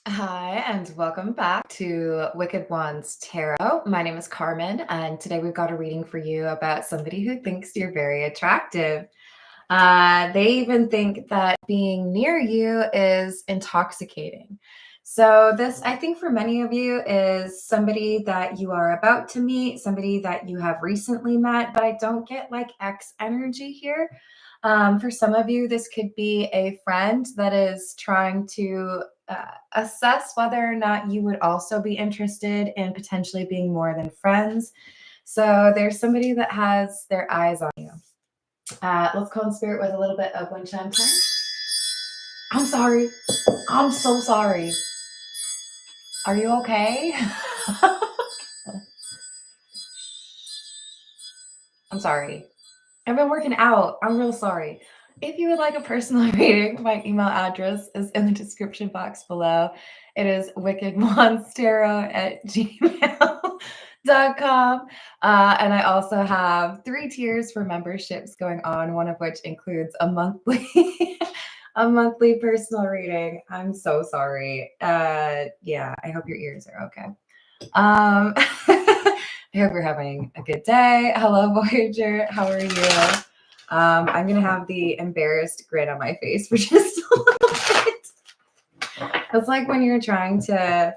Hi, and welcome back to Wicked Ones Tarot. My name is Carmen, and today we've got a reading for you about somebody who thinks you're very attractive. They even think that being near you is intoxicating. So, this, I think, for many of you is somebody that you are about to meet, somebody that you have recently met, but I don't get like X energy here. For some of you, this could be a friend that is trying to assess whether or not you would also be interested in potentially being more than friends. So there's somebody that has their eyes on you. Let's call in spirit with a little bit of wind chime time. I'm sorry. I'm so sorry. Are you okay? I'm sorry. I've been working out. I'm real sorry. If you would like a personal reading, my email address is in the description box below. It is wickedmonstero@gmail.com. And I also have 3 tiers for memberships going on, one of which includes a monthly a monthly personal reading. I'm so sorry. Yeah, I hope your ears are okay. I hope you're having a good day. Hello, Voyager. How are you? I'm going to have the embarrassed grin on my face for just a little bit. It's like when you're trying to,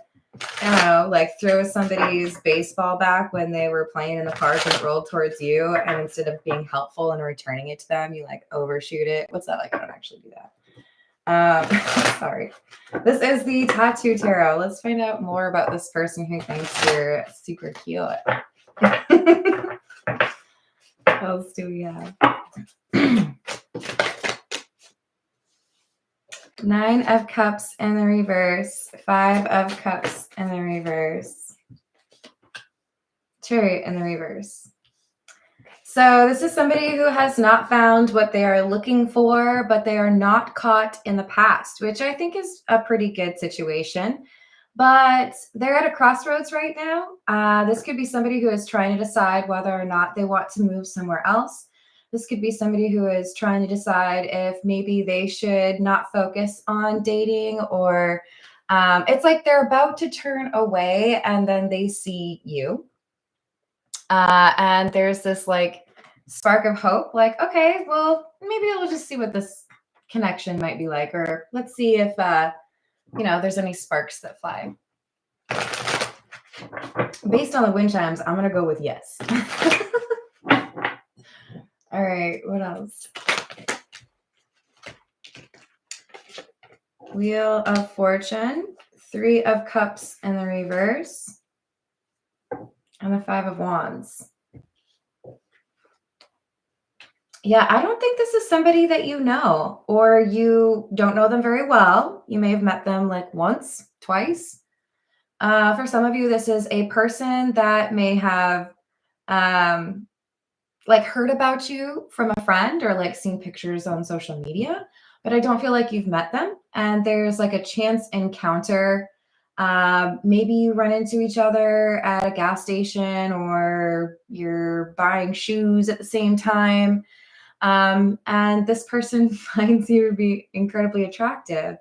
I don't know, like throw somebody's baseball back when they were playing in the park and it rolled towards you. And instead of being helpful and returning it to them, you like overshoot it. What's that like? I don't actually do that. Sorry. This is the Tattoo Tarot. Let's find out more about this person who thinks you're super cute. What else do we have? 9 of Cups in the reverse. 5 of Cups in the reverse. Chariot in the reverse. So this is somebody who has not found what they are looking for, but they are not caught in the past, which I think is a pretty good situation. But they're at a crossroads right now. This could be somebody who is trying to decide whether or not they want to move somewhere else. This could be somebody who is trying to decide if maybe they should not focus on dating, or it's like they're about to turn away and then they see you. And there's this like spark of hope, like, okay, well, maybe we'll just see what this connection might be like, or let's see if there's any sparks that fly. Based on the wind chimes, I'm gonna go with yes. All right, what else? Wheel of Fortune, 3 of Cups in the reverse, and the 5 of Wands. Yeah, I don't think this is somebody that you know, or you don't know them very well. You may have met them like once, twice. For some of you, this is a person that may have like heard about you from a friend or like seen pictures on social media, but I don't feel like you've met them. And there's like a chance encounter. Maybe you run into each other at a gas station, or you're buying shoes at the same time. And this person finds you to be incredibly attractive.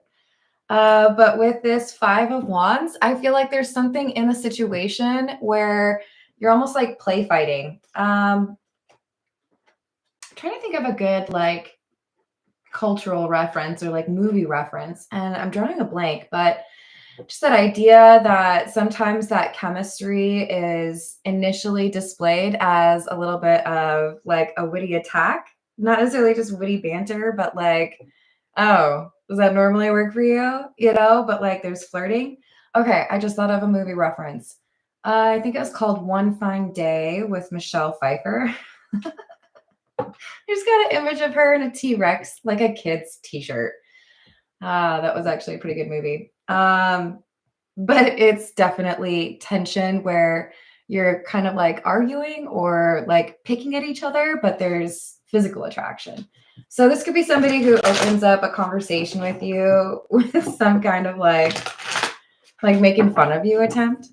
But with this 5 of Wands, I feel like there's something in the situation where you're almost like play fighting. I'm trying to think of a good like cultural reference or like movie reference, and I'm drawing a blank, but just that idea that sometimes that chemistry is initially displayed as a little bit of like a witty attack, not necessarily just witty banter, but like, oh, does that normally work for you? But like there's flirting. Okay, I just thought of a movie reference. I think it was called One Fine Day with Michelle Pfeiffer. I just got an image of her in a T-Rex, like a kid's t-shirt. That was actually a pretty good movie. But it's definitely tension where you're kind of like arguing or like picking at each other, but there's physical attraction. So this could be somebody who opens up a conversation with you with some kind of like making fun of you attempt.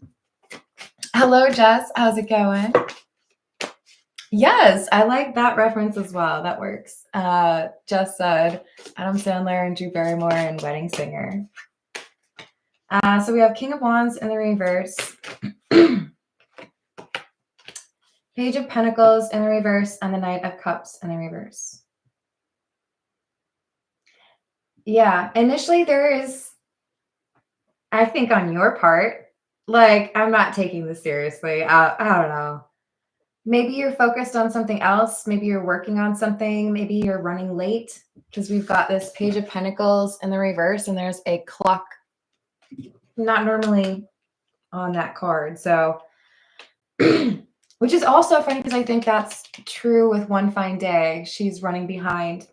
Hello, Jess. How's it going? Yes, I like that reference as well. That works. Jess said Adam Sandler and Drew Barrymore and Wedding Singer. So we have King of Wands in the reverse. Page of Pentacles in the reverse, and the Knight of Cups in the reverse. Yeah, initially there is, I think on your part, like, I'm not taking this seriously. I don't know. Maybe you're focused on something else. Maybe you're working on something. Maybe you're running late because we've got this Page of Pentacles in the reverse, and there's a clock not normally on that card. So, which is also funny because I think that's true with One Fine Day. She's running behind.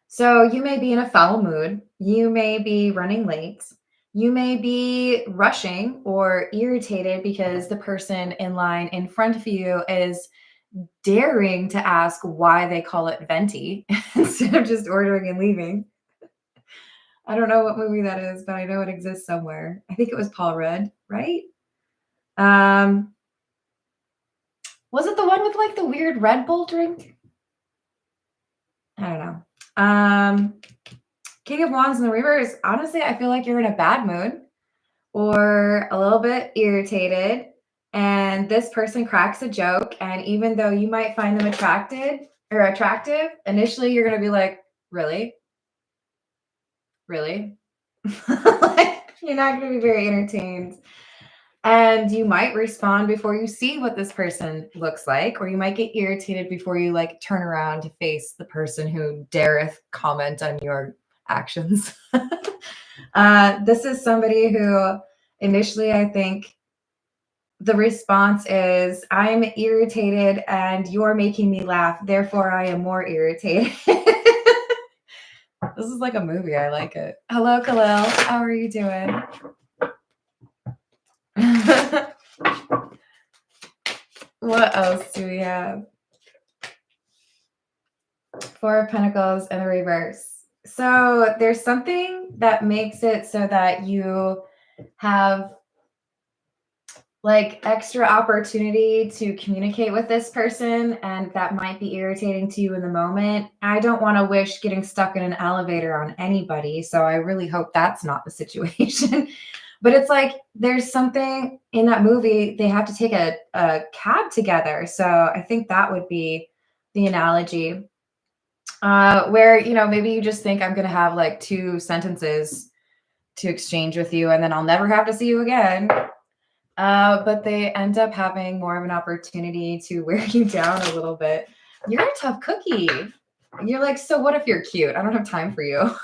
So you may be in a foul mood. You may be running late. You may be rushing or irritated because the person in line in front of you is daring to ask why they call it venti instead of just ordering and leaving. I don't know what movie that is, but I know it exists somewhere. I think it was Paul Rudd, right? Was it the one with like the weird Red Bull drink? I don't know. King of Wands in the reverse. Honestly, I feel like you're in a bad mood or a little bit irritated, and this person cracks a joke, and even though you might find them attractive, initially you're going to be like, really? Like, you're not going to be very entertained. And you might respond before you see what this person looks like, or you might get irritated before you like turn around to face the person who dareth comment on your actions. This is somebody who initially, I think the response is, I'm irritated and you're making me laugh. Therefore, I am more irritated. This is like a movie. I like it. Hello, Khalil. How are you doing? What else do we have? Four of Pentacles in the reverse. So there's something that makes it so that you have like extra opportunity to communicate with this person, and that might be irritating to you in the moment. I don't want to wish getting stuck in an elevator on anybody, so I really hope that's not the situation. But it's like there's something in that movie, they have to take a cab together. So I think that would be the analogy. Where, you know, maybe you just think I'm going to have like 2 sentences to exchange with you and then I'll never have to see you again. But they end up having more of an opportunity to wear you down a little bit. You're a tough cookie. You're like, so what if you're cute? I don't have time for you.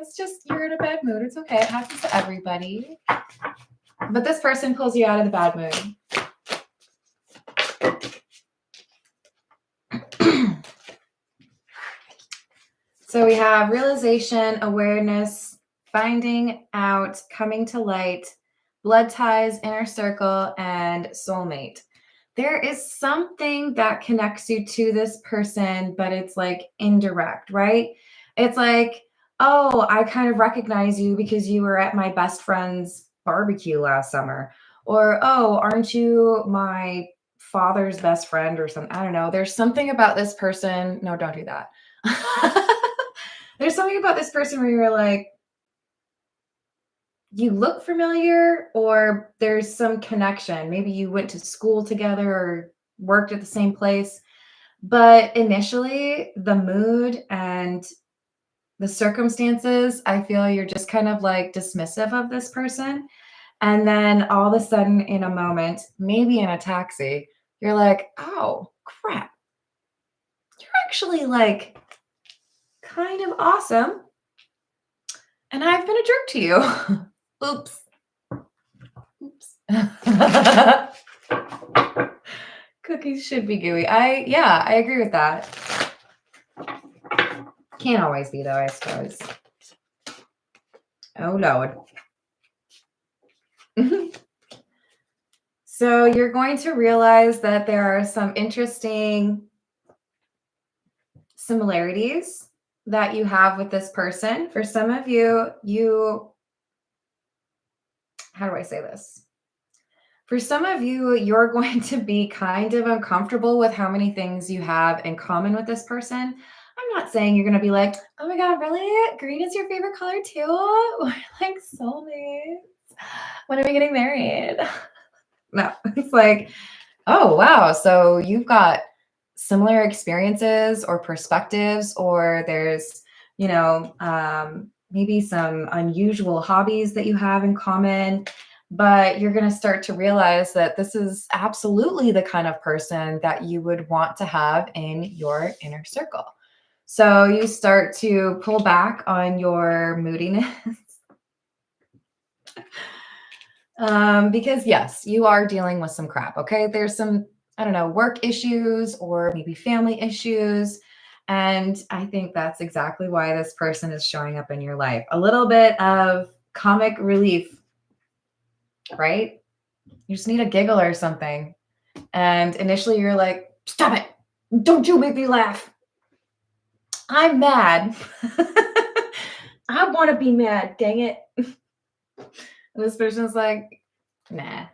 It's just, you're in a bad mood. It's okay. It happens to everybody. But this person pulls you out of the bad mood. So we have realization, awareness, finding out, coming to light, blood ties, inner circle, and soulmate. There is something that connects you to this person, but it's like indirect, right? It's like, oh, I kind of recognize you because you were at my best friend's barbecue last summer. Or, oh, aren't you my father's best friend or something? I don't know. There's something about this person. No, don't do that. There's something about this person where you're like, you look familiar, or there's some connection. Maybe you went to school together or worked at the same place. But initially, the mood and the circumstances, I feel you're just kind of like dismissive of this person. And then all of a sudden, in a moment, maybe in a taxi, you're like, oh, crap. You're actually like kind of awesome. And I've been a jerk to you. Oops. Cookies should be gooey. I agree with that. Can't always be though, I suppose. Oh Lord. So you're going to realize that there are some interesting similarities that you have with this person. For some of you, how do I say this? For some of you, you're going to be kind of uncomfortable with how many things you have in common with this person. I'm not saying you're going to be like, oh my God, really? Green is your favorite color too? We're like soulmates. When are we getting married? No, it's like, oh, wow. So you've got similar experiences or perspectives, or there's, maybe some unusual hobbies that you have in common. But you're going to start to realize that this is absolutely the kind of person that you would want to have in your inner circle. So you start to pull back on your moodiness. Because yes, you are dealing with some crap. Okay. There's some, I don't know, work issues or maybe family issues. And I think that's exactly why this person is showing up in your life. A little bit of comic relief, right? You just need a giggle or something. And initially you're like, stop it. Don't you make me laugh. I'm mad. I want to be mad. Dang it. And this person's like, nah,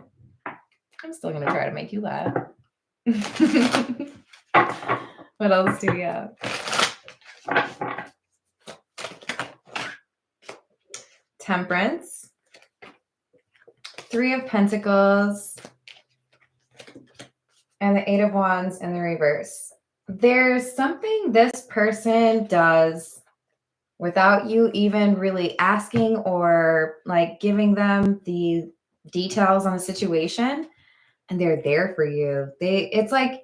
I'm still going to try to make you laugh. What else do we have? Temperance, Three of Pentacles, and the Eight of Wands in the reverse. There's something this person does without you even really asking or like giving them the details on the situation, and they're there for you. It's like,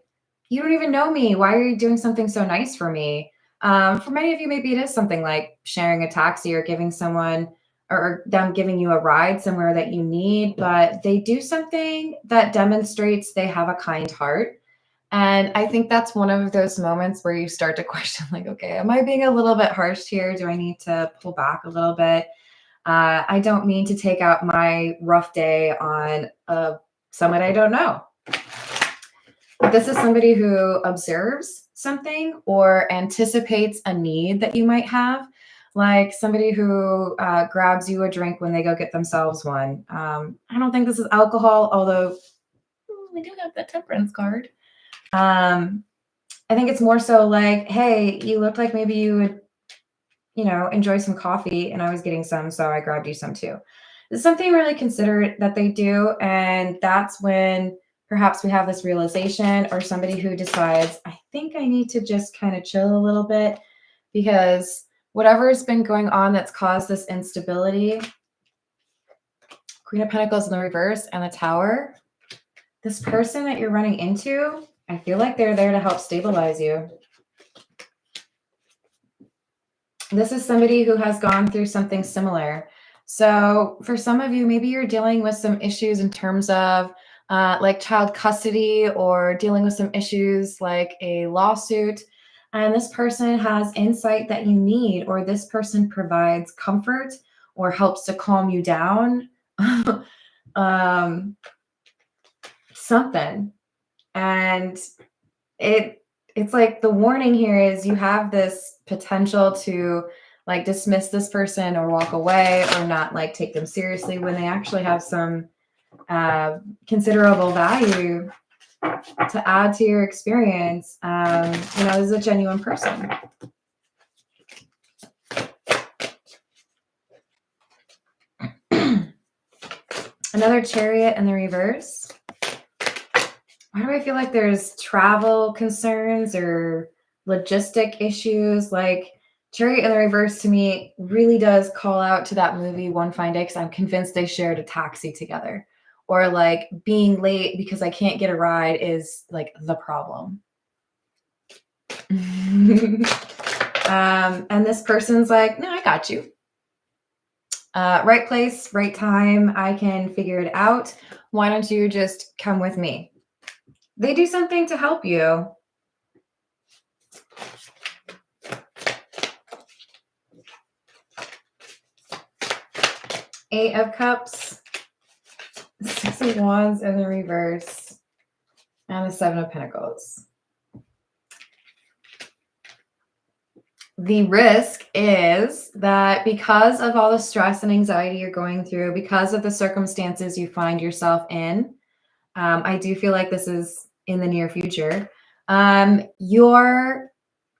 you don't even know me. Why are you doing something so nice for me? For many of you, maybe it is something like sharing a taxi or giving someone or them giving you a ride somewhere that you need, but they do something that demonstrates they have a kind heart. And I think that's one of those moments where you start to question, like, okay, am I being a little bit harsh here? Do I need to pull back a little bit? I don't mean to take out my rough day on someone I don't know. But this is somebody who observes something or anticipates a need that you might have, like somebody who grabs you a drink when they go get themselves one. I don't think this is alcohol, although we do have the temperance card. I think it's more so like, hey, you look like maybe you would, enjoy some coffee, and I was getting some, so I grabbed you some too. It's something really considerate that they do, and that's when perhaps we have this realization, or somebody who decides, I think I need to just kind of chill a little bit, because whatever's been going on that's caused this instability, Queen of Pentacles in the reverse and the Tower, this person that you're running into, I feel like they're there to help stabilize you. This is somebody who has gone through something similar. So for some of you, maybe you're dealing with some issues in terms of like child custody, or dealing with some issues like a lawsuit. And this person has insight that you need, or this person provides comfort or helps to calm you down. Something. And it's like the warning here is you have this potential to like dismiss this person or walk away or not like take them seriously when they actually have some considerable value to add to your experience. This is a genuine person. Another Chariot in the reverse. Why do I feel like there's travel concerns or logistic issues? Like Chariot in the reverse to me really does call out to that movie One Fine Day, because I'm convinced they shared a taxi together. Or like being late because I can't get a ride is like the problem. And this person's like, no, I got you. Right place, right time. I can figure it out. Why don't you just come with me? They do something to help you. Eight of Cups, Six of Wands in the reverse, and the Seven of Pentacles. The risk is that because of all the stress and anxiety you're going through, because of the circumstances you find yourself in, I do feel like this is in the near future, you're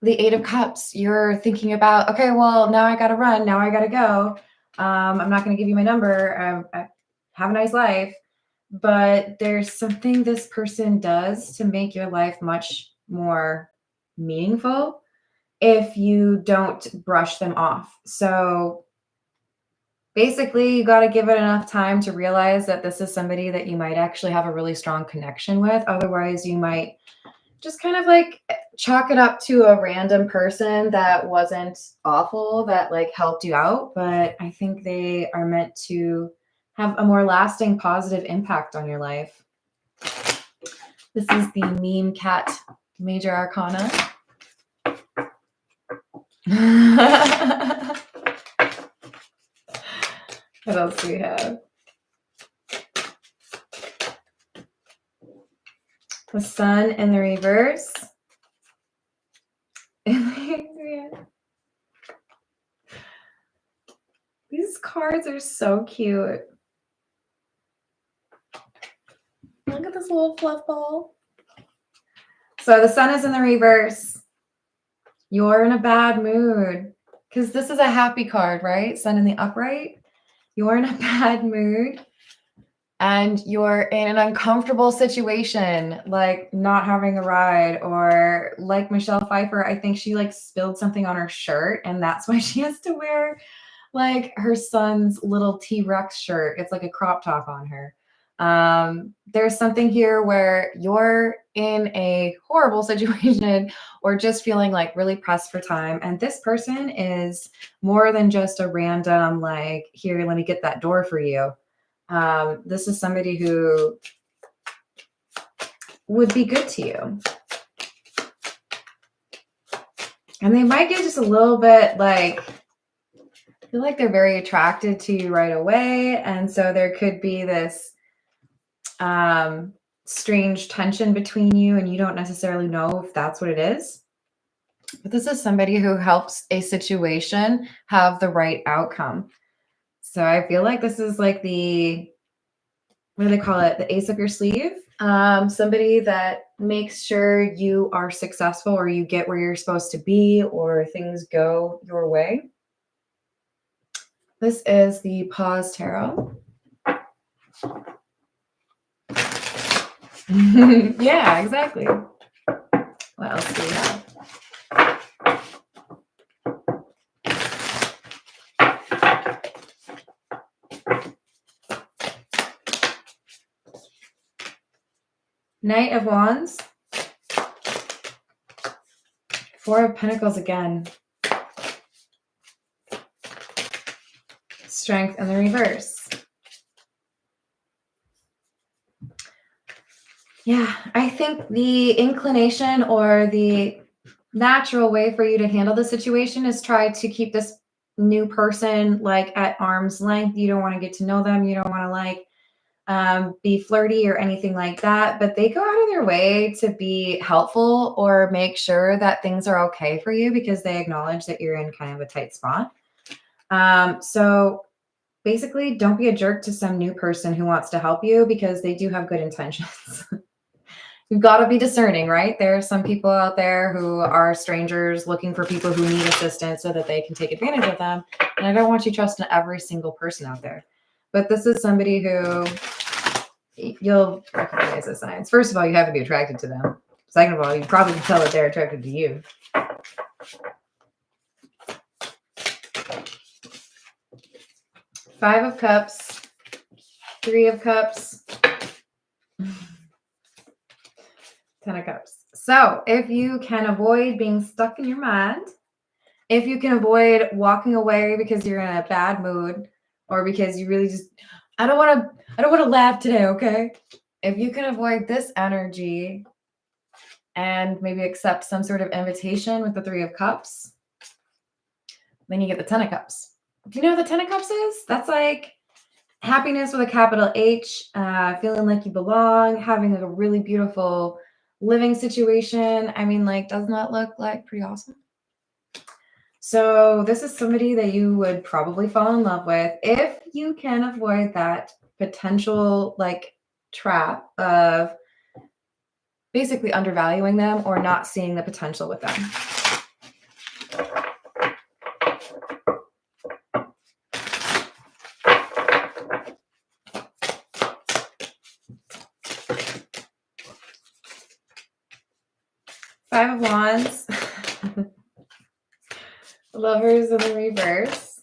the Eight of Cups. You're thinking about, okay, well, now I got to run. Now I got to go. I'm not going to give you my number. Have a nice life. But there's something this person does to make your life much more meaningful if you don't brush them off. So basically, you got to give it enough time to realize that this is somebody that you might actually have a really strong connection with. Otherwise, you might just kind of like chalk it up to a random person that wasn't awful, that like helped you out. But I think they are meant to have a more lasting positive impact on your life. This is the meme cat major arcana. What else do we have? The sun in the reverse. These cards are so cute. Look at this little fluff ball. So the sun is in the reverse. You're in a bad mood because this is a happy card, right? Sun in the upright. You're in a bad mood and you're in an uncomfortable situation, like not having a ride, or like Michelle Pfeiffer, I think she like spilled something on her shirt and that's why she has to wear like her son's little T-Rex shirt. It's like a crop top on her. There's something here where you're in a horrible situation or just feeling like really pressed for time. And this person is more than just a random, like, here, let me get that door for you. This is somebody who would be good to you. And they might get just a little bit like, I feel like they're very attracted to you right away. And so there could be this strange tension between you and you don't necessarily know if that's what it is. But this is somebody who helps a situation have the right outcome. So I feel like this is like the, what do they call it? The ace up your sleeve. Somebody that makes sure you are successful or you get where you're supposed to be or things go your way. This is the Pause Tarot. Yeah, exactly. What else do we have? Knight of Wands. Four of Pentacles again. Strength in the reverse. Yeah, I think the inclination or the natural way for you to handle the situation is try to keep this new person like at arm's length. You don't want to get to know them. You don't want to like be flirty or anything like that, but they go out of their way to be helpful or make sure that things are okay for you because they acknowledge that you're in kind of a tight spot. So basically, don't be a jerk to some new person who wants to help you because they do have good intentions. You've got to be discerning, right? There are some people out there who are strangers looking for people who need assistance so that they can take advantage of them. And I don't want you trusting every single person out there. But this is somebody who you'll recognize the signs. First of all, you have to be attracted to them. Second of all, you probably can tell that they're attracted to you. Five of Cups, Three of Cups, Ten of Cups. So if you can avoid being stuck in your mind, if you can avoid walking away because you're in a bad mood or because you really just, I don't want to laugh today, okay? If you can avoid this energy and maybe accept some sort of invitation with the Three of Cups, then you get the Ten of Cups. Do you know what the Ten of Cups is? That's like happiness with a capital H, feeling like you belong, having like a really beautiful living situation. I mean, like, doesn't that look like pretty awesome? So this is somebody that you would probably fall in love with if you can avoid that potential like trap of basically undervaluing them or not seeing the potential with them. Five of Wands. Lovers in the reverse.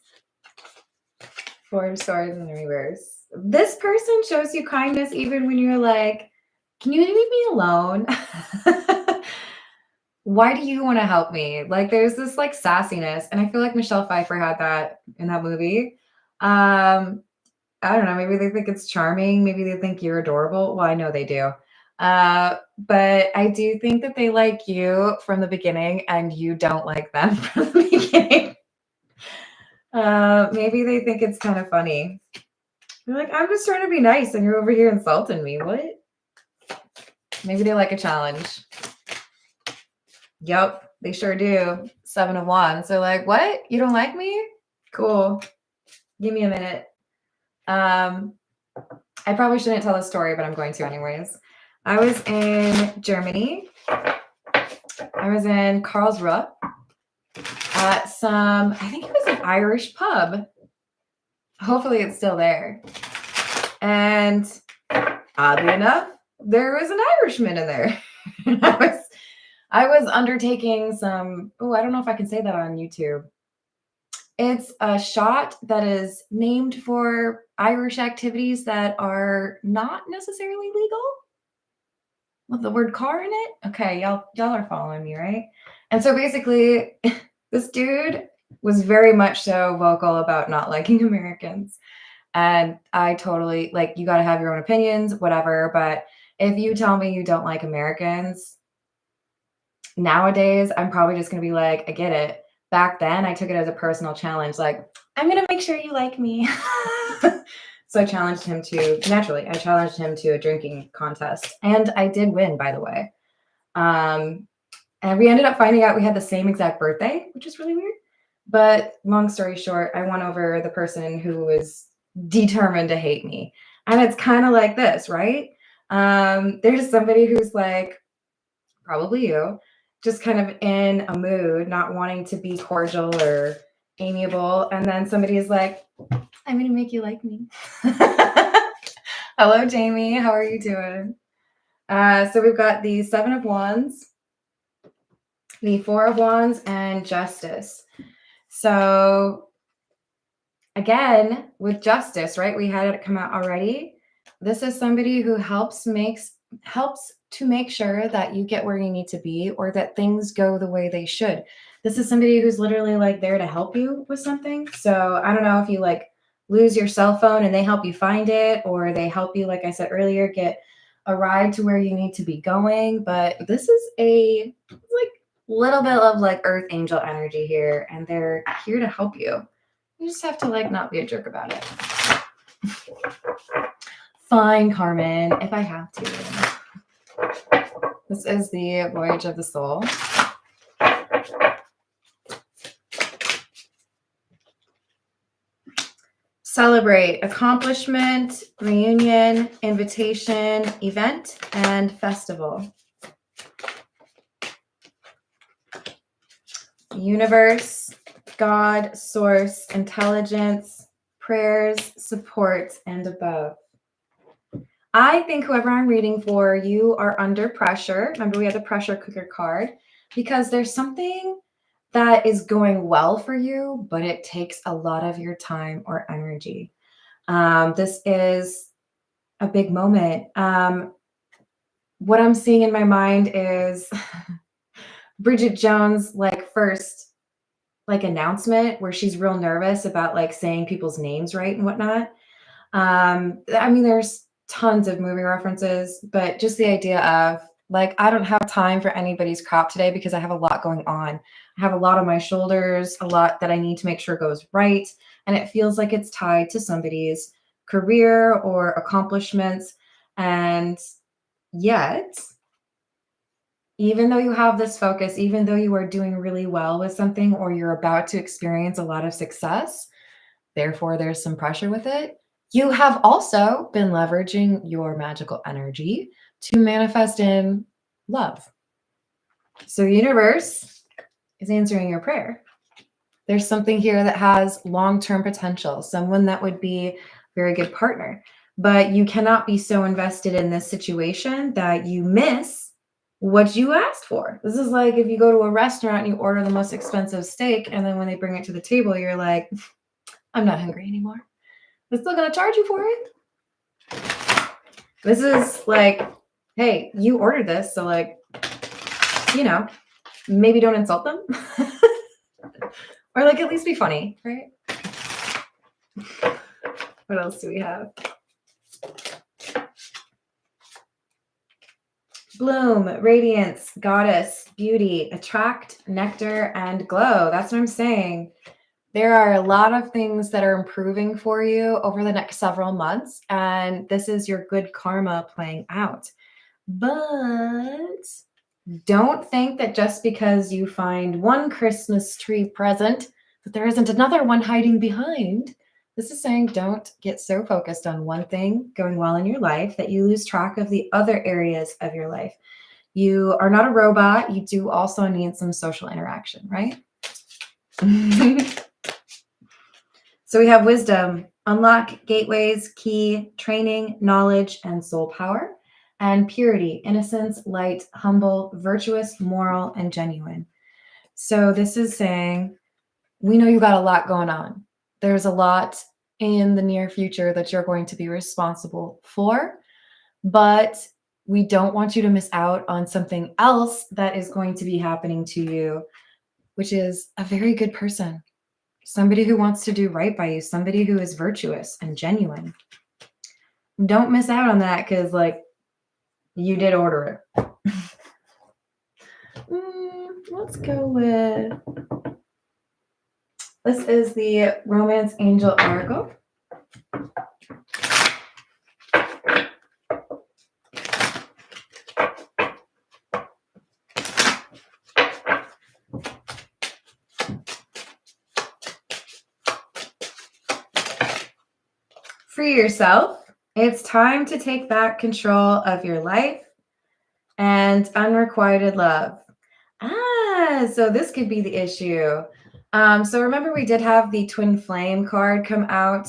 Four of Swords in the reverse. This person shows you kindness even when you're like, can you leave me alone? Why do you want to help me? Like, there's this like sassiness, and I feel like Michelle Pfeiffer had that in that movie. I don't know, maybe they think it's charming, maybe they think you're adorable. Well, I know they do. But I do think that they like you from the beginning and you don't like them from the beginning. Maybe they think it's kind of funny. You're like, I'm just trying to be nice and you're over here insulting me. What? Maybe they like a challenge. Yep, they sure do. Seven of Wands. They're like, what? You don't like me? Cool. Give me a minute. I probably shouldn't tell this story, but I'm going to anyways. I was in Germany. I was in Karlsruhe at some, I think it was an Irish pub. Hopefully it's still there. And oddly enough, there was an Irishman in there. I was undertaking some, I don't know if I can say that on YouTube. It's a shot that is named for Irish activities that are not necessarily legal. With the word car in it? Okay, y'all are following me, right? And so basically, this dude was very much so vocal about not liking Americans. And I totally, like, you got to have your own opinions, whatever. But if you tell me you don't like Americans, nowadays, I'm probably just going to be like, I get it. Back then, I took it as a personal challenge. Like, I'm going to make sure you like me. So I challenged him to, naturally, I challenged him to a drinking contest. And I did win, by the way. And we ended up finding out we had the same exact birthday, which is really weird. But long story short, I won over the person who was determined to hate me. And it's kind of like this, right? There's somebody who's like, probably you, just kind of in a mood, not wanting to be cordial or amiable. And then somebody is like, I'm going to make you like me. Hello, Jamie. How are you doing? So we've got the Seven of Wands, the Four of Wands, and Justice. So again, with Justice, right? We had it come out already. This is somebody who helps to make sure that you get where you need to be or that things go the way they should. This is somebody who's literally like there to help you with something. So I don't know if you like lose your cell phone and they help you find it, or they help you, like I said earlier, get a ride to where you need to be going. But this is a like little bit of like earth angel energy here, and they're here to help you. You just have to like not be a jerk about it. Fine, Carmen, if I have to. This is the Voyage of the Soul. Celebrate accomplishment, reunion, invitation, event, and festival. Universe, God, source, intelligence, prayers, support, and above. I think whoever I'm reading for, you are under pressure. Remember, we have the pressure cooker card, because there's something that is going well for you, but it takes a lot of your time or energy. This is a big moment. What I'm seeing in my mind is Bridget Jones' like first like announcement where she's real nervous about like saying people's names right and whatnot. I mean, there's tons of movie references, but just the idea of like, I don't have time for anybody's crap today because I have a lot going on. I have a lot on my shoulders, a lot that I need to make sure goes right. And it feels like it's tied to somebody's career or accomplishments. And yet, even though you have this focus, even though you are doing really well with something, or you're about to experience a lot of success, therefore there's some pressure with it, you have also been leveraging your magical energy to manifest in love. So the universe is answering your prayer. There's something here that has long-term potential, someone that would be a very good partner. But you cannot be so invested in this situation that you miss what you asked for. This is like if you go to a restaurant and you order the most expensive steak, and then when they bring it to the table, you're like, I'm not hungry anymore. They're still going to charge you for it. This is like, hey, you ordered this, so like, you know, maybe don't insult them. Or like at least be funny, right? What else do we have? Bloom, radiance, goddess, beauty, attract, nectar, and glow. That's what I'm saying. There are a lot of things that are improving for you over the next several months, and this is your good karma playing out. But don't think that just because you find one Christmas tree present, that there isn't another one hiding behind. This is saying don't get so focused on one thing going well in your life that you lose track of the other areas of your life. You are not a robot. You do also need some social interaction, right? So we have wisdom, unlock gateways, key, training, knowledge, and soul power. And purity, innocence, light, humble, virtuous, moral, and genuine. So this is saying, we know you got a lot going on. There's a lot in the near future that you're going to be responsible for, but we don't want you to miss out on something else that is going to be happening to you, which is a very good person. Somebody who wants to do right by you, somebody who is virtuous and genuine. Don't miss out on that because, like, you did order it. Let's go with... This is the Romance Angel Oracle. Free yourself. It's time to take back control of your life and unrequited love. So this could be the issue. So remember we did have the Twin Flame card come out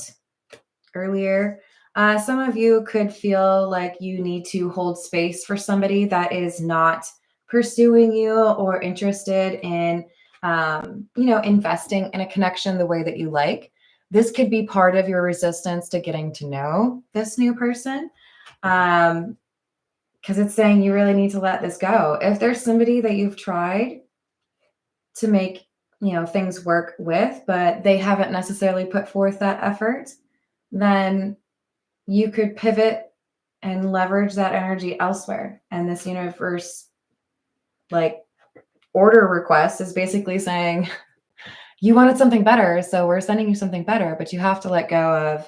earlier. Some of you could feel like you need to hold space for somebody that is not pursuing you or interested in, investing in a connection the way that you like. This could be part of your resistance to getting to know this new person. Because it's saying you really need to let this go. If there's somebody that you've tried to make, things work with, but they haven't necessarily put forth that effort, then you could pivot and leverage that energy elsewhere. And this universe, like, order request is basically saying, you wanted something better, so we're sending you something better, but you have to let go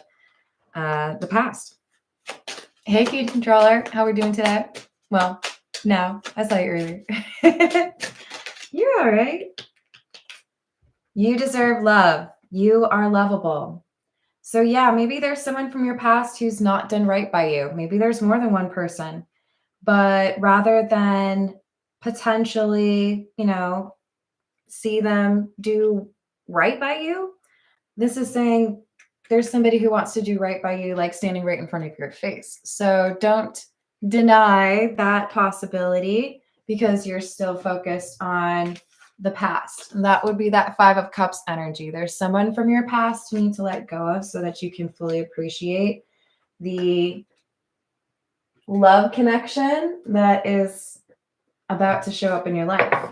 of the past. Hey, Feed Controller, how are we doing today? Well, no, I saw you earlier. You're all right. You deserve love. You are lovable. So yeah, maybe there's someone from your past who's not done right by you. Maybe there's more than one person. But rather than potentially, see them do right by you, this is saying there's somebody who wants to do right by you, like standing right in front of your face. So don't deny that possibility because you're still focused on the past. And that would be that 5 of Cups energy. There's someone from your past you need to let go of so that you can fully appreciate the love connection that is about to show up in your life.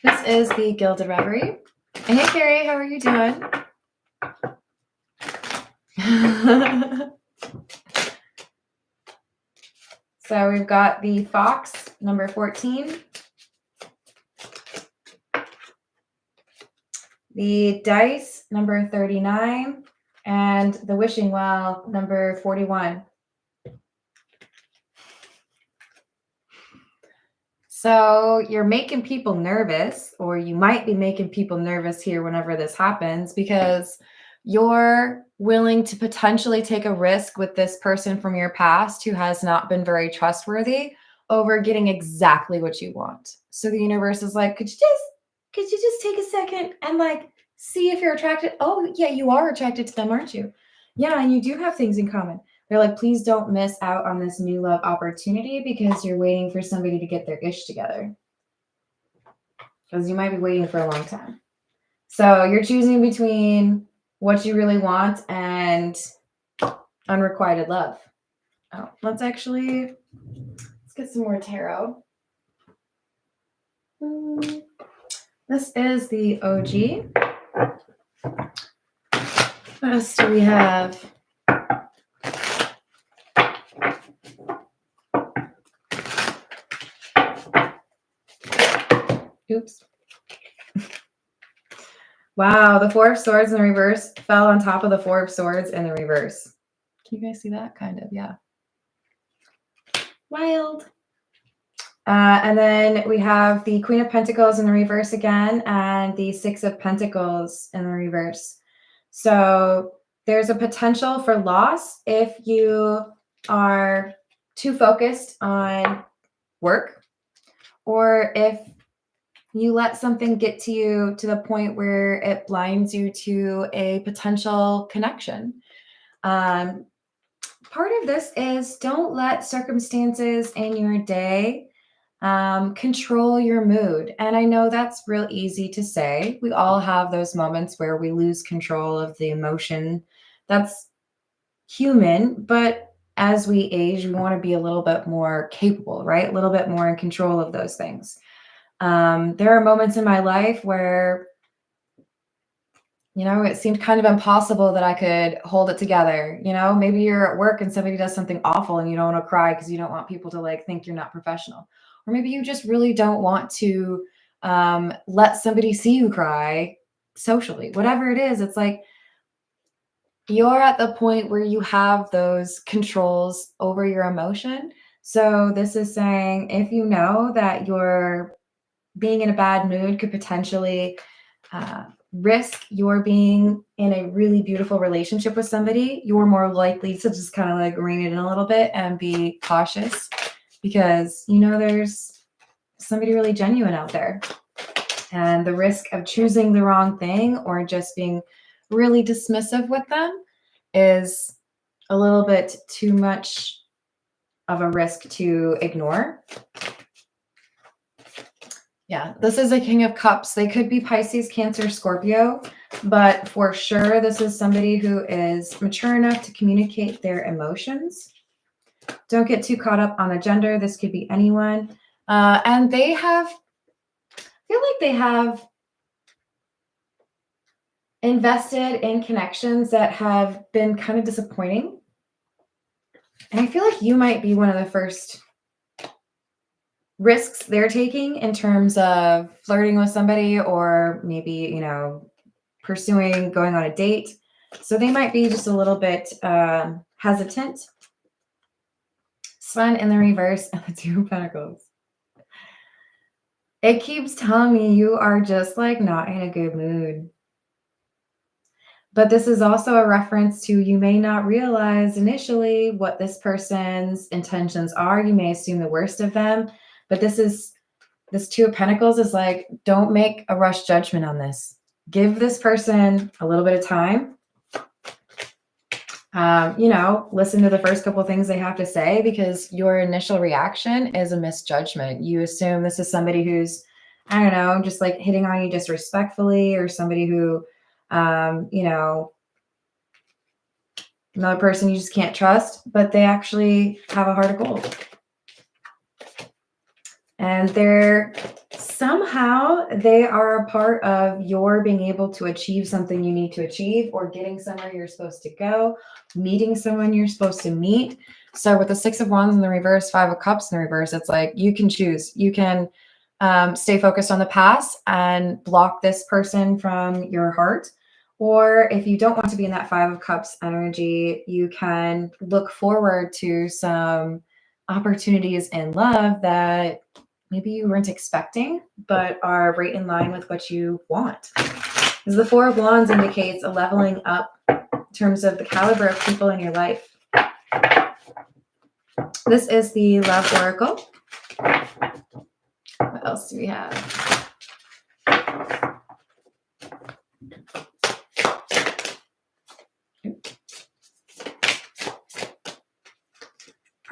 This is the Gilded Reverie. Hey, Carrie, how are you doing? So we've got the Fox, number 14. The Dice, number 39. And the Wishing Well, number 41. So you're making people nervous, or you might be making people nervous here whenever this happens, because you're willing to potentially take a risk with this person from your past who has not been very trustworthy over getting exactly what you want. So the universe is like, could you just take a second and like see if you're attracted? Oh yeah, you are attracted to them, aren't you? Yeah, and you do have things in common. They're like, please don't miss out on this new love opportunity because you're waiting for somebody to get their ish together. Because you might be waiting for a long time. So you're choosing between what you really want and unrequited love. Oh, let's get some more tarot. This is the OG. What else do we have? Oops. Wow, the Four of Swords in the reverse fell on top of the Four of Swords in the reverse. Can you guys see that? Kind of, yeah. Wild. And then we have the Queen of Pentacles in the reverse again and the Six of Pentacles in the reverse. So there's a potential for loss if you are too focused on work, or if you let something get to you to the point where it blinds you to a potential connection. Part of this is don't let circumstances in your day control your mood. And I know that's real easy to say. We all have those moments where we lose control of the emotion. That's human, but as we age, we want to be a little bit more capable, right? A little bit more in control of those things. There are moments in my life where, it seemed kind of impossible that I could hold it together. Maybe you're at work and somebody does something awful and you don't want to cry because you don't want people to think you're not professional. Or maybe you just really don't want to let somebody see you cry socially. Whatever it is, it's like you're at the point where you have those controls over your emotion. So this is saying if you know that you're being in a bad mood could potentially risk your being in a really beautiful relationship with somebody, you're more likely to just kind of rein it in a little bit and be cautious because there's somebody really genuine out there. And the risk of choosing the wrong thing or just being really dismissive with them is a little bit too much of a risk to ignore. Yeah, this is a King of Cups. They could be Pisces, Cancer, Scorpio, but for sure, this is somebody who is mature enough to communicate their emotions. Don't get too caught up on the gender. This could be anyone. And I feel like they have invested in connections that have been kind of disappointing. And I feel like you might be one of the first risks they're taking in terms of flirting with somebody or maybe, pursuing going on a date. So they might be just a little bit hesitant. Sun in the reverse and the Two of Pentacles. It keeps telling me you are just not in a good mood. But this is also a reference to you may not realize initially what this person's intentions are. You may assume the worst of them. But this Two of Pentacles is don't make a rush judgment on this. Give this person a little bit of time. Listen to the first couple of things they have to say because your initial reaction is a misjudgment. You assume this is somebody who's, I don't know, just hitting on you disrespectfully or somebody who, another person you just can't trust, but they actually have a heart of gold. And they are a part of your being able to achieve something you need to achieve or getting somewhere you're supposed to go, meeting someone you're supposed to meet. So with the Six of Wands in the reverse, Five of Cups in the reverse, it's you can choose. You can stay focused on the past and block this person from your heart. Or if you don't want to be in that Five of Cups energy, you can look forward to some opportunities in love that maybe you weren't expecting, but are right in line with what you want. Because the Four of Wands indicates a leveling up in terms of the caliber of people in your life. This is the Love Oracle. What else do we have?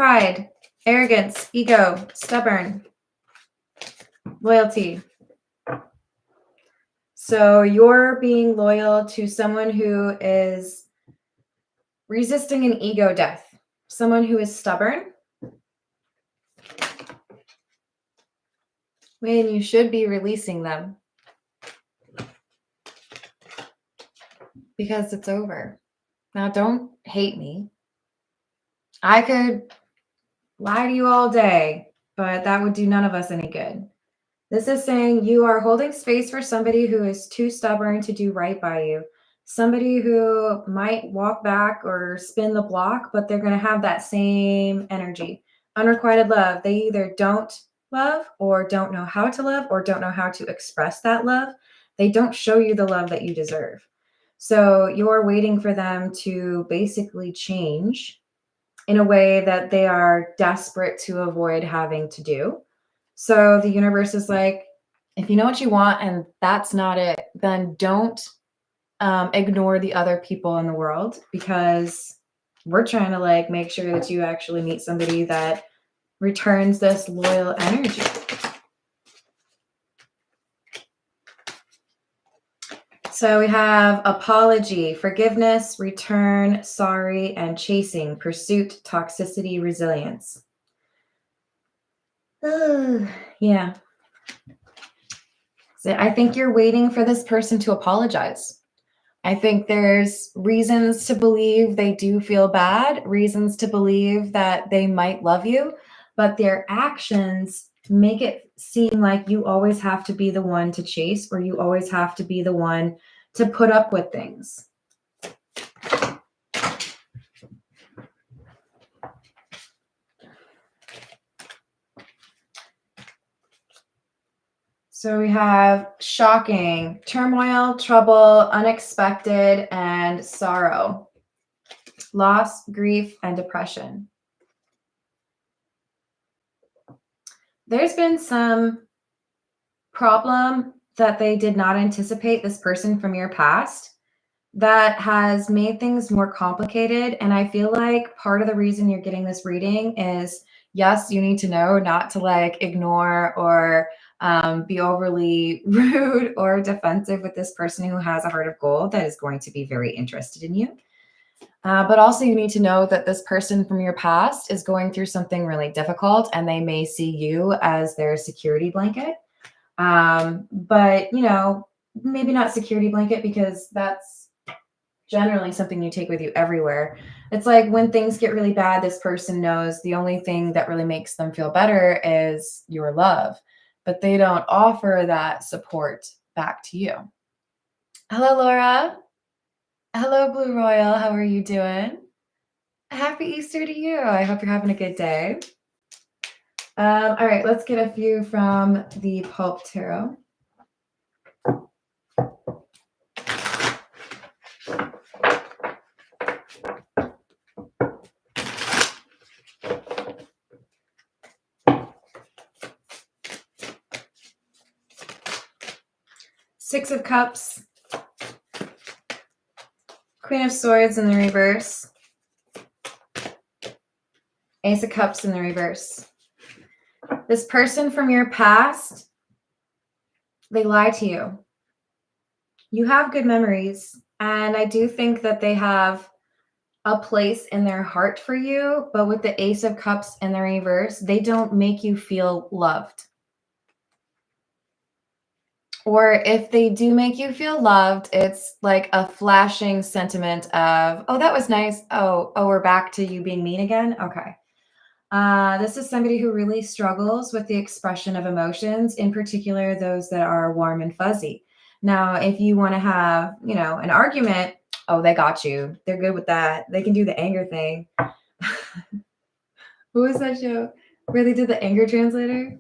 pride, arrogance, ego, stubborn, loyalty. So you're being loyal to someone who is resisting an ego death, someone who is stubborn, when you should be releasing them because it's over. Now, don't hate me. I could lie to you all day, but that would do none of us any good. This is saying you are holding space for somebody who is too stubborn to do right by you. Somebody who might walk back or spin the block, but they're going to have that same energy. Unrequited love. They either don't love or don't know how to love or don't know how to express that love. They don't show you the love that you deserve. So you're waiting for them to basically change in a way that they are desperate to avoid having to do. So the universe is like, if you know what you want and that's not it, then don't ignore the other people in the world, because we're trying to like make sure that you actually meet somebody that returns this loyal energy. So we have apology, forgiveness, return, sorry, and chasing, pursuit, toxicity, resilience. Yeah. So I think you're waiting for this person to apologize. I think there's reasons to believe they do feel bad, reasons to believe that they might love you, but their actions make it seem like you always have to be the one to chase, or you always have to be the one to put up with things. So we have shocking, turmoil, trouble, unexpected, and sorrow, loss, grief, and depression. There's been some problem that they did not anticipate, this person from your past, that has made things more complicated. And I feel like part of the reason you're getting this reading is, yes, you need to know not to like ignore or be overly rude or defensive with this person who has a heart of gold that is going to be very interested in you. But also you need to know that this person from your past is going through something really difficult, and they may see you as their security blanket. But, you know, maybe not security blanket, because that's generally something you take with you everywhere. It's like when things get really bad, this person knows the only thing that really makes them feel better is your love, but they don't offer that support back to you. Hello, Laura. Hello, Blue Royal. How are you doing? Happy Easter to you. I hope you're having a good day. All right, let's get a few from the Pulp Tarot. Six of Cups, Queen of Swords in the reverse, Ace of Cups in the reverse. This person from your past, they lie to you. You have good memories, and I do think that they have a place in their heart for you, but with the Ace of Cups in the reverse, they don't make you feel loved. Or if they do make you feel loved, it's like a flashing sentiment of, oh, that was nice. Oh, we're back to you being mean again. Okay. This is somebody who really struggles with the expression of emotions, in particular, those that are warm and fuzzy. Now, if you want to have, you know, an argument, oh, they got you. They're good with that. They can do the anger thing. What was that show where they did the anger translator?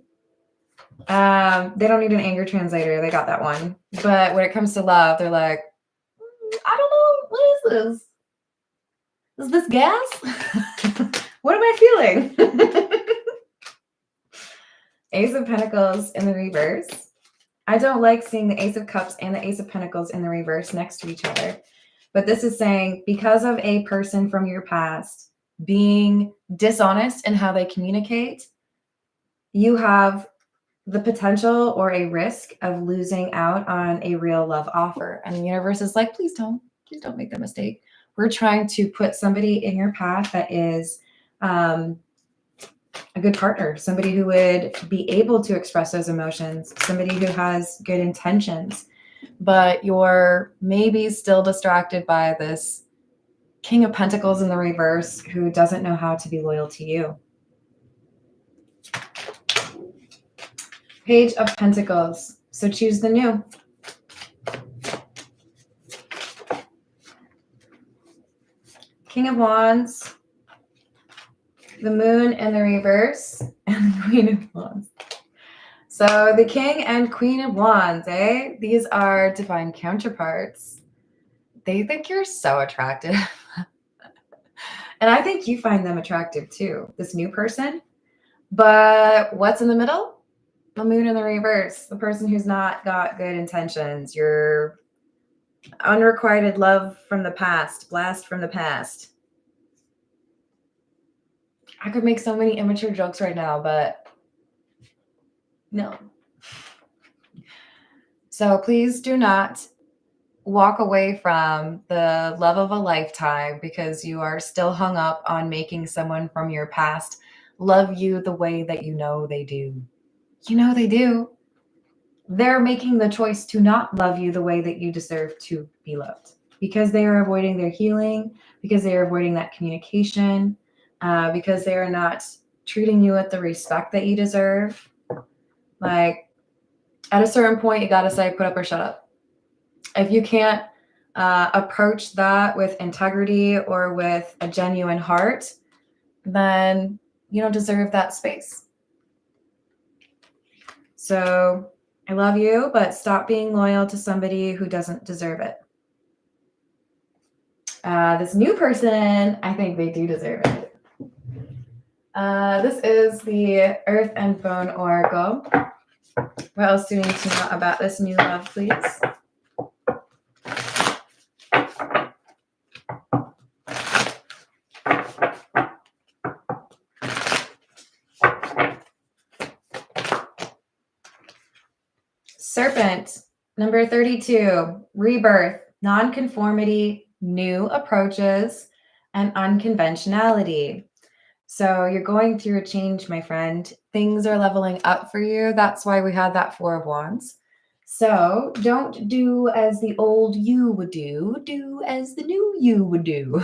They don't need an anger translator. They got that one. But when it comes to love, they're like, I don't know. What is this? Is this gas? What am I feeling? Ace of Pentacles in the reverse. I don't like seeing the Ace of Cups and the Ace of Pentacles in the reverse next to each other. But this is saying, because of a person from your past, being dishonest in how they communicate, you have the potential or a risk of losing out on a real love offer. And the universe is like, please don't make that mistake. We're trying to put somebody in your path that is a good partner, somebody who would be able to express those emotions, somebody who has good intentions, but you're maybe still distracted by this King of Pentacles in the reverse who doesn't know how to be loyal to you. Page of Pentacles. So choose the new. King of Wands. The Moon in the reverse. And the Queen of Wands. So the King and Queen of Wands, eh? These are divine counterparts. They think you're so attractive. And I think you find them attractive too, this new person. But what's in the middle? The Moon in the reverse, the person who's not got good intentions, your unrequited love from the past, blast from the past. I could make so many immature jokes right now, but no. So please do not walk away from the love of a lifetime because you are still hung up on making someone from your past love you the way that you know they do. You know they do. They're making the choice to not love you the way that you deserve to be loved because they are avoiding their healing, because they are avoiding that communication, because they are not treating you with the respect that you deserve. Like, at a certain point, you got to say, put up or shut up. If you can't approach that with integrity or with a genuine heart, then you don't deserve that space. So I love you, but stop being loyal to somebody who doesn't deserve it. This new person, I think they do deserve it. This is the Earth and Bone Oracle. What else do we need to know about this new love, please? Serpent, number 32, rebirth, nonconformity, new approaches, and unconventionality. So you're going through a change, my friend. Things are leveling up for you. That's why we had that Four of Wands. So don't do as the old you would do. Do as the new you would do.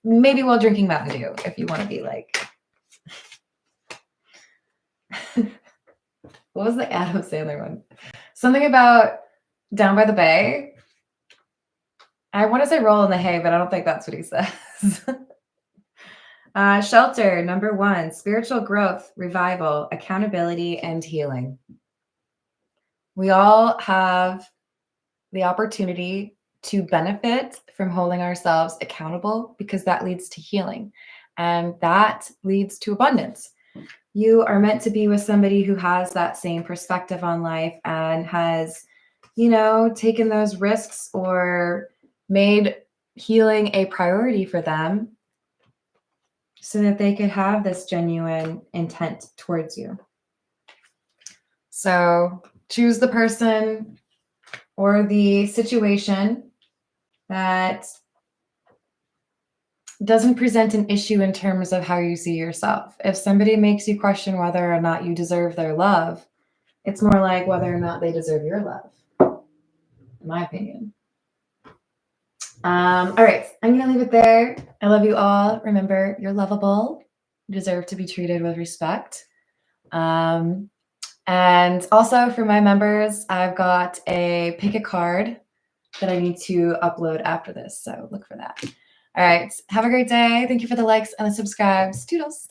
Maybe while drinking Mountain Dew, if you want to be like... What was the Adam Sandler one? Something about down by the bay. I want to say roll in the hay, but I don't think that's what he says. Shelter, number 1, spiritual growth, revival, accountability, and healing. We all have the opportunity to benefit from holding ourselves accountable because that leads to healing and that leads to abundance. You are meant to be with somebody who has that same perspective on life and has, you know, taken those risks or made healing a priority for them so that they could have this genuine intent towards you. So choose the person or the situation that doesn't present an issue in terms of how you see yourself. If somebody makes you question whether or not you deserve their love, it's more like whether or not they deserve your love, in my opinion. All right, I'm going to leave it there. I love you all. Remember, you're lovable. You deserve to be treated with respect. And also for my members, I've got a pick a card that I need to upload after this. So look for that. All right. Have a great day. Thank you for the likes and the subscribes. Toodles.